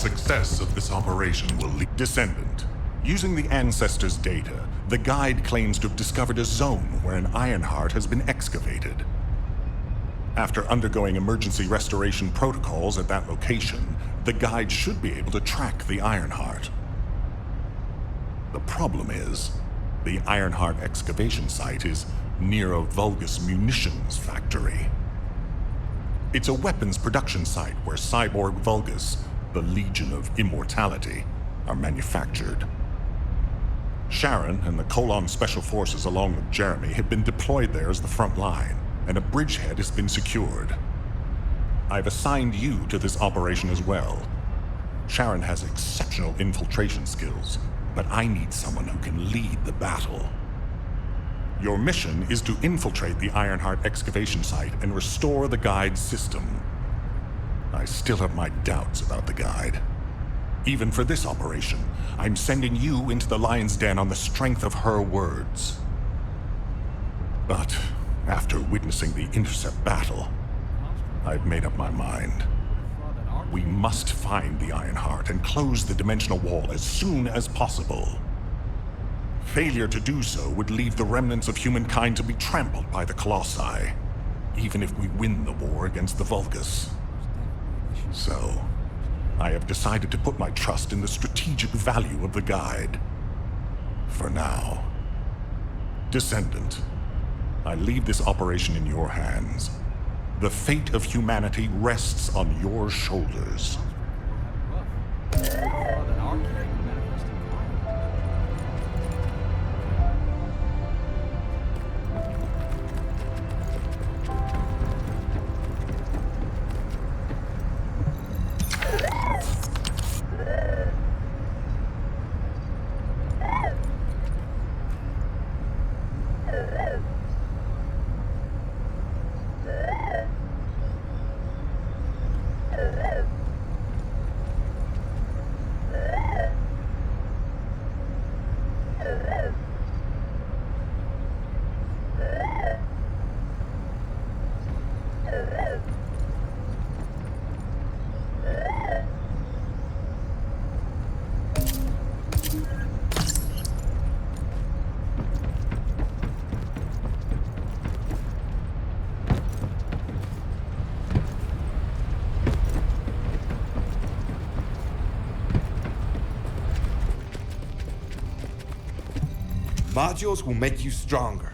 success of this operation will lead Descendant. Using the Ancestors' data, the guide claims to have discovered a zone where an Ironheart has been excavated. After undergoing emergency restoration protocols at that location, the guide should be able to track the Ironheart. The problem is, the Ironheart excavation site is near a Vulgus munitions factory. It's a weapons production site where cyborg Vulgus, the Legion of Immortality, are manufactured. Sharon and the Colon Special Forces along with Jeremy have been deployed there as the front line, and a bridgehead has been secured. I've assigned you to this operation as well. Sharon has exceptional infiltration skills, but I need someone who can lead the battle. Your mission is to infiltrate the Ironheart excavation site and restore the guide's system. I still have my doubts about the guide. Even for this operation, I'm sending you into the Lion's Den on the strength of her words. But after witnessing the Intercept battle, I've made up my mind. We must find the Ironheart and close the dimensional wall as soon as possible. Failure to do so would leave the remnants of humankind to be trampled by the Colossi, even if we win the war against the Vulgus. So, I have decided to put my trust in the strategic value of the guide. For now. Descendant, I leave this operation in your hands. The fate of humanity rests on your shoulders. Modules will make you stronger.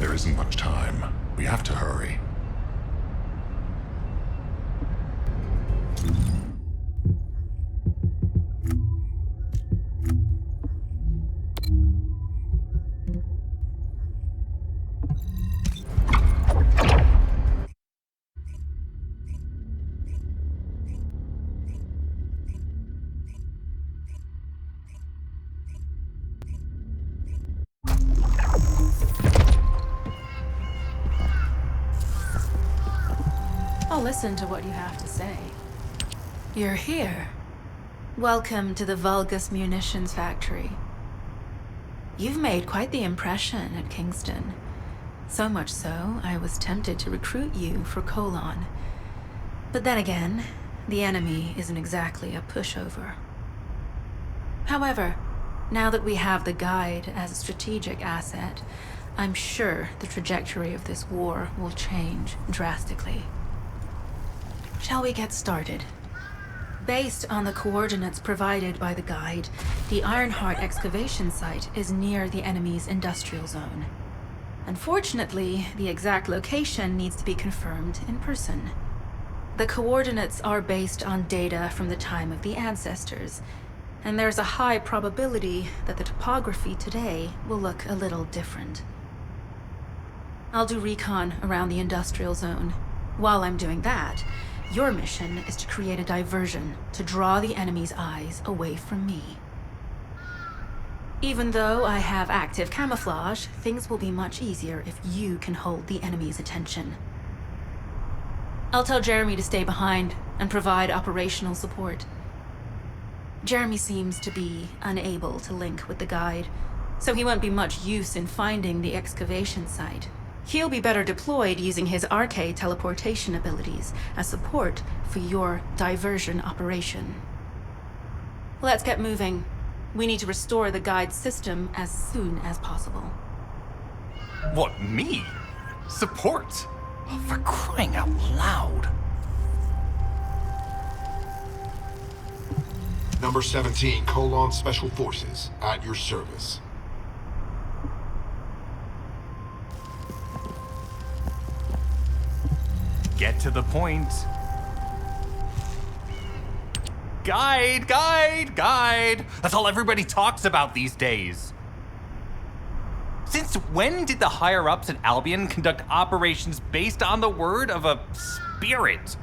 There isn't much time. We have to hurry. I'll listen to what you have to say. You're here. Welcome to the Vulgus Munitions Factory. You've made quite the impression at Kingston. So much so, I was tempted to recruit you for Colon. But then again, the enemy isn't exactly a pushover. However, now that we have the guide as a strategic asset, I'm sure the trajectory of this war will change drastically. Shall we get started? Based on the coordinates provided by the guide, the Ironheart excavation site is near the enemy's industrial zone. Unfortunately, the exact location needs to be confirmed in person. The coordinates are based on data from the time of the ancestors, and there's a high probability that the topography today will look a little different. I'll do recon around the industrial zone. While I'm doing that, your mission is to create a diversion to draw the enemy's eyes away from me. Even though I have active camouflage, things will be much easier if you can hold the enemy's attention. I'll tell Jeremy to stay behind and provide operational support. Jeremy seems to be unable to link with the guide, so he won't be much use in finding the excavation site. He'll be better deployed using his RK teleportation abilities as support for your diversion operation. Let's get moving. We need to restore the guide system as soon as possible. What, me? Support? Oh, for crying out loud. Number 17, Colon Special Forces, at your service. Get to the point. Guide, guide, guide. That's all everybody talks about these days. Since when did the higher-ups at Albion conduct operations based on the word of a spirit?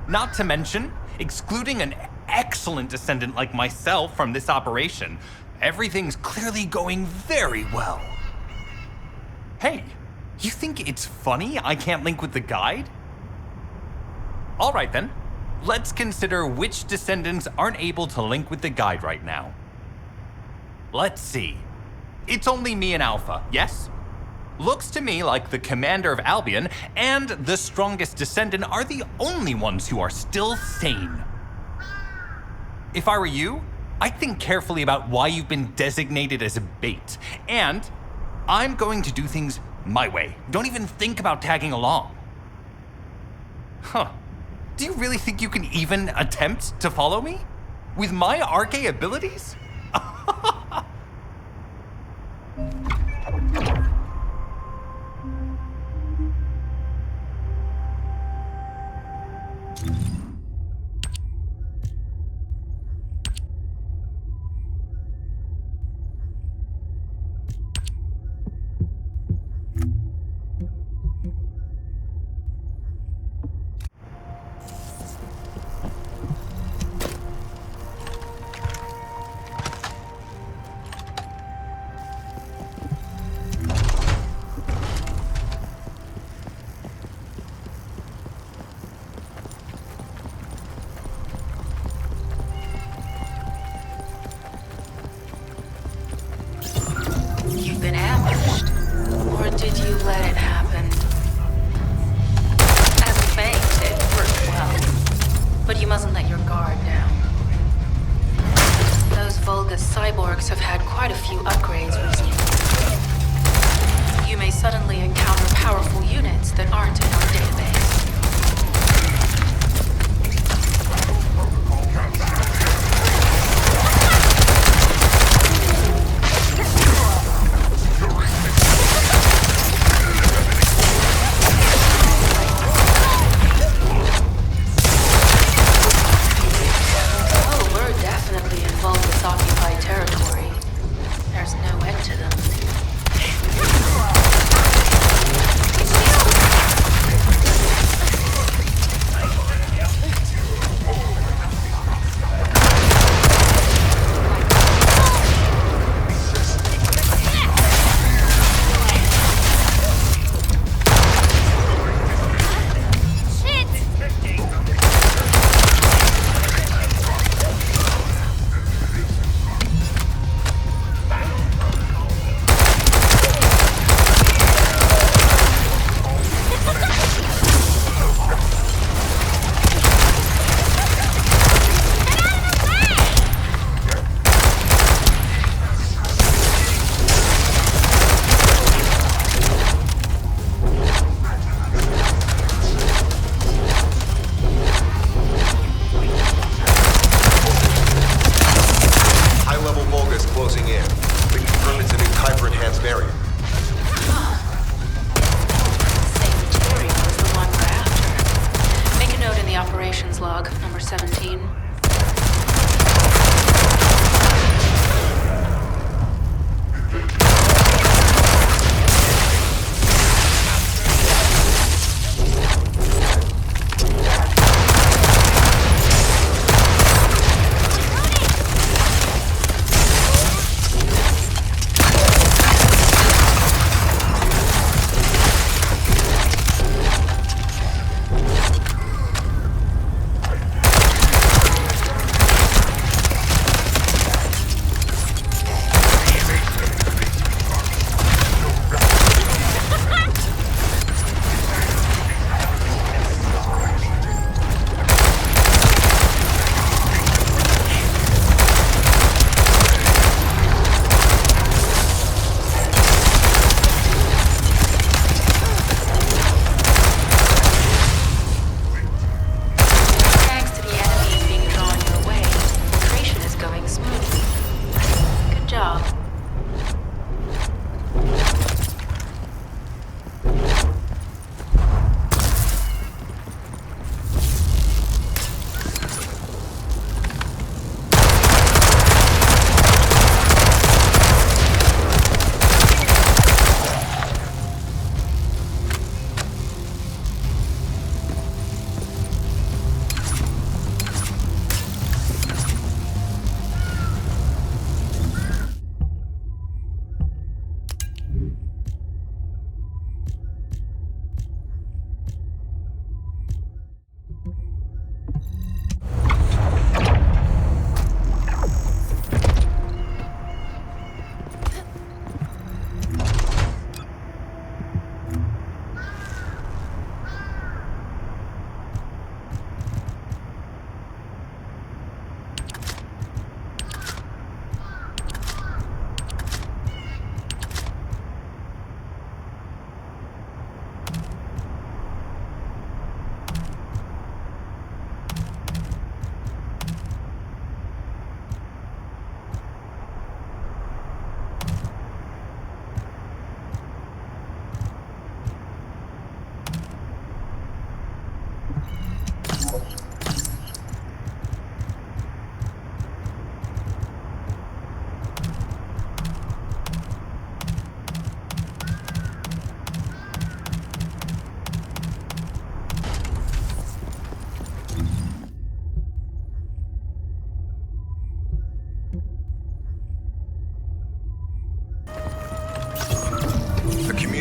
Not to mention, excluding an excellent descendant like myself from this operation, everything's clearly going very well. Hey, you think it's funny I can't link with the guide? All right then, let's consider which descendants aren't able to link with the guide right now. Let's see. It's only me and Alpha, yes? Looks to me like the commander of Albion and the strongest descendant are the only ones who are still sane. If I were you, I'd think carefully about why you've been designated as a bait, and I'm going to do things my way. Don't even think about tagging along. Huh. Do you really think you can even attempt to follow me? With my RK abilities? Did you let it happen? As a feint, it worked well. But you mustn't let your guard down. Those Vulgus cyborgs have had quite a few upgrades recently. You may suddenly encounter powerful units that aren't in our database.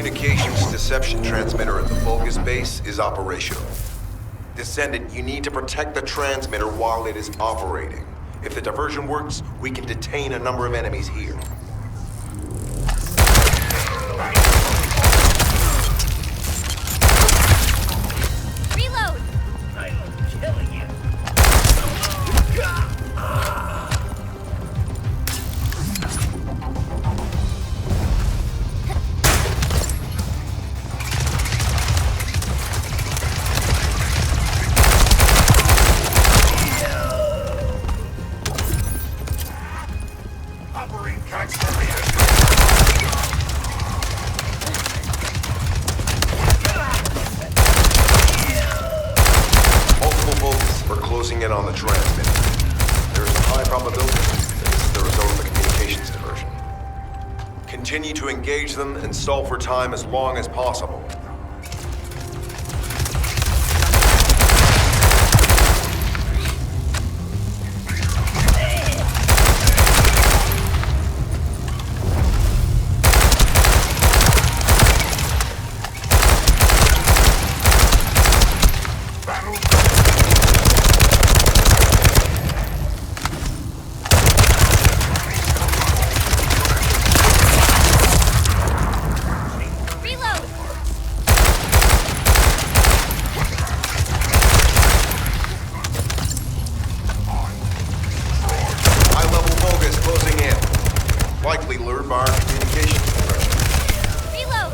communications deception transmitter at the Vulgus base is operational. Descendant, you need to protect the transmitter while it is operating. If the diversion works, we can detain a number of enemies here. Reload! I'm killing you. In on the transmitter. There is a high probability that this is the result of the communications diversion. Continue to engage them and stall for time as long as possible. Likely lured by our communications diversion. Reload!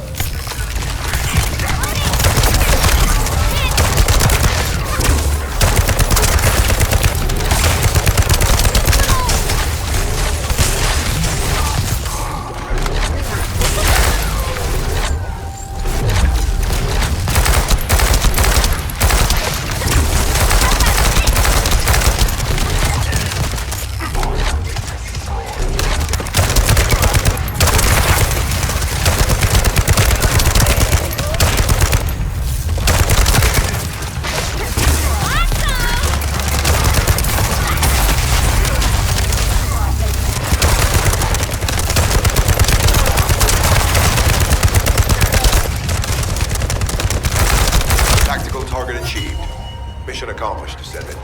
Target achieved. Mission accomplished, Descendant.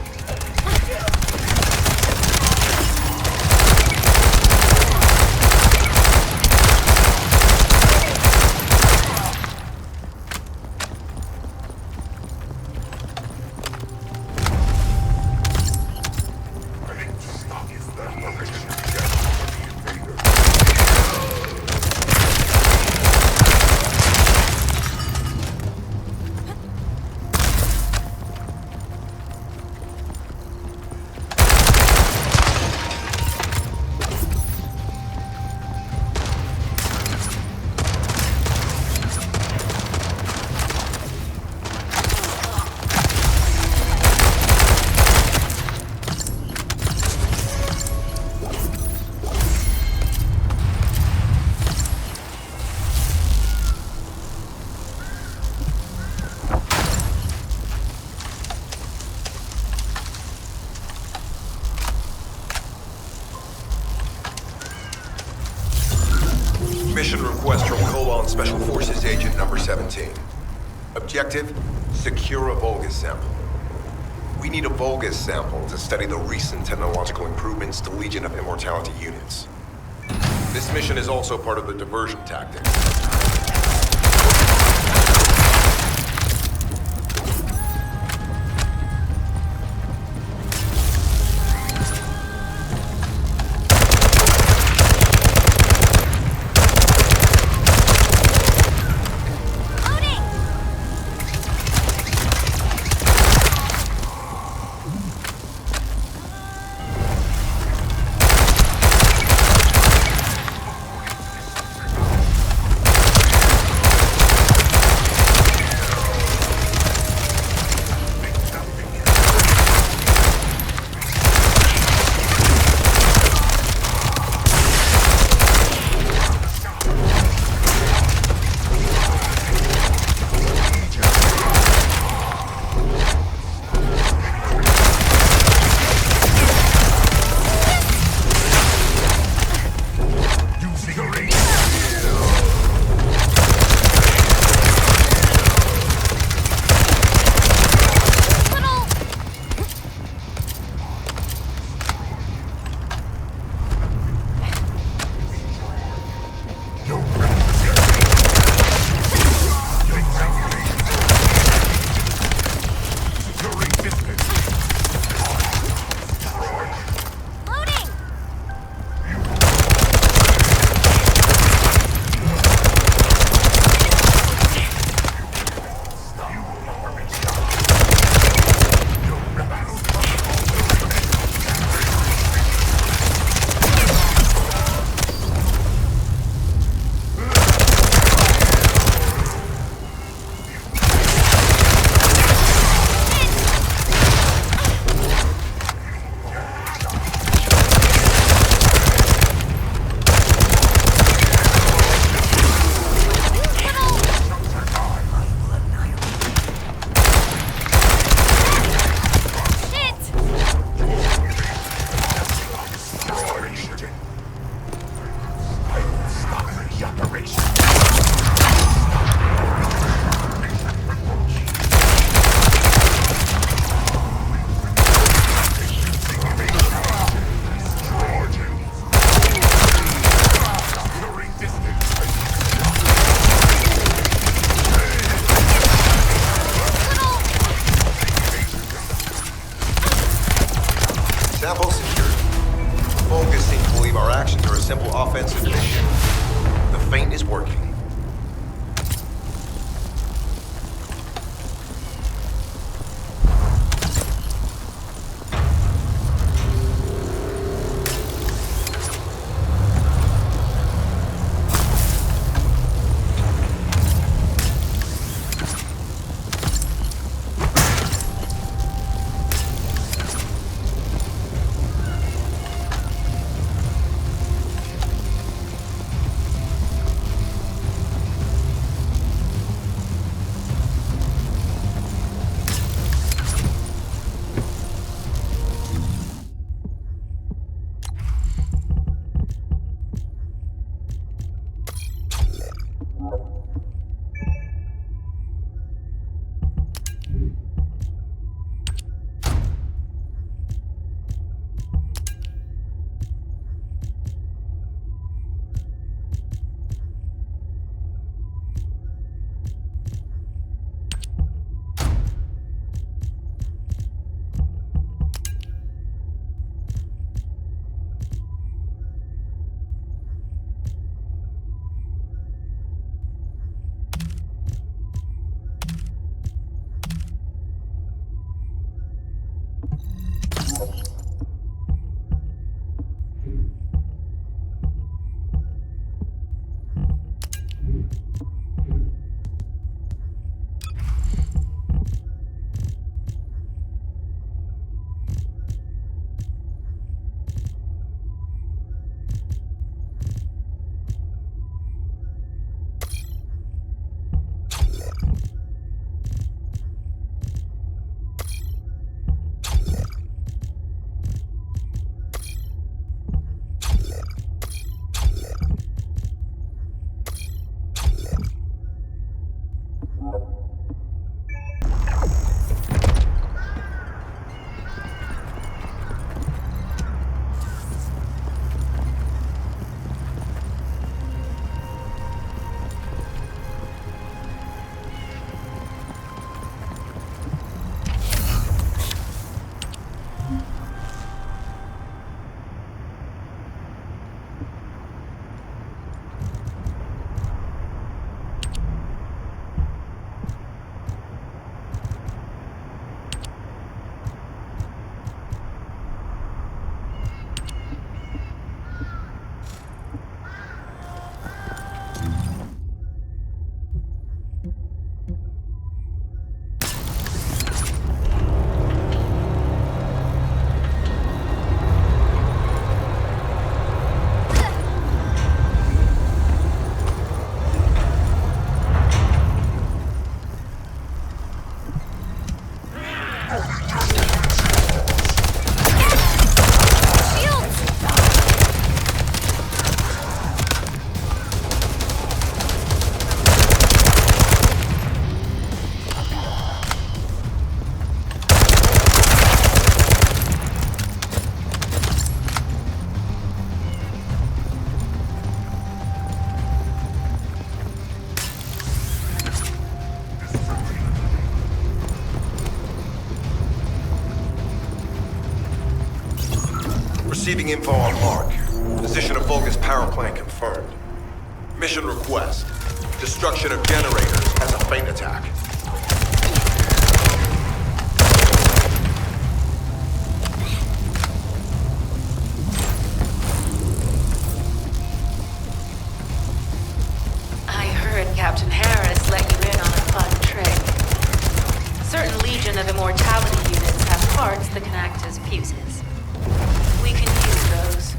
Mission request from Colon Special Forces Agent number 17. Objective, secure a Vulgus sample. We need a Vulgus sample to study the recent technological improvements to Legion of Immortality units. This mission is also part of the diversion tactic. working. Receiving info on mark. Position of Vulgus power plant confirmed. Mission request. Destruction of generators as a feint attack. I heard Captain Harris let you in on a fun trick. Certain Legion of Immortality units have parts that can act as fuses. We can use those.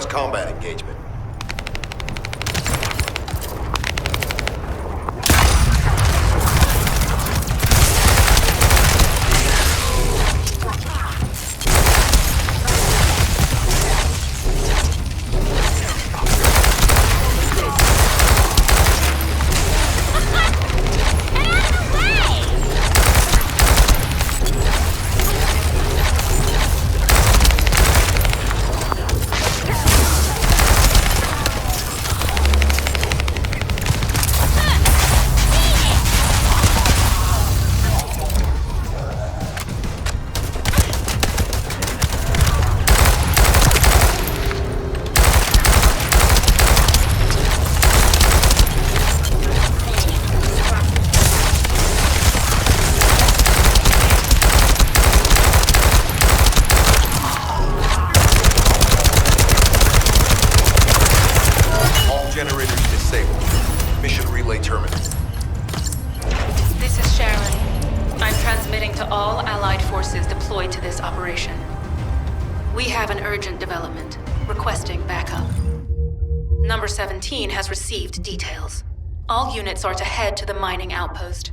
combat engagement. Number 17 has received details. All units are to head to the mining outpost.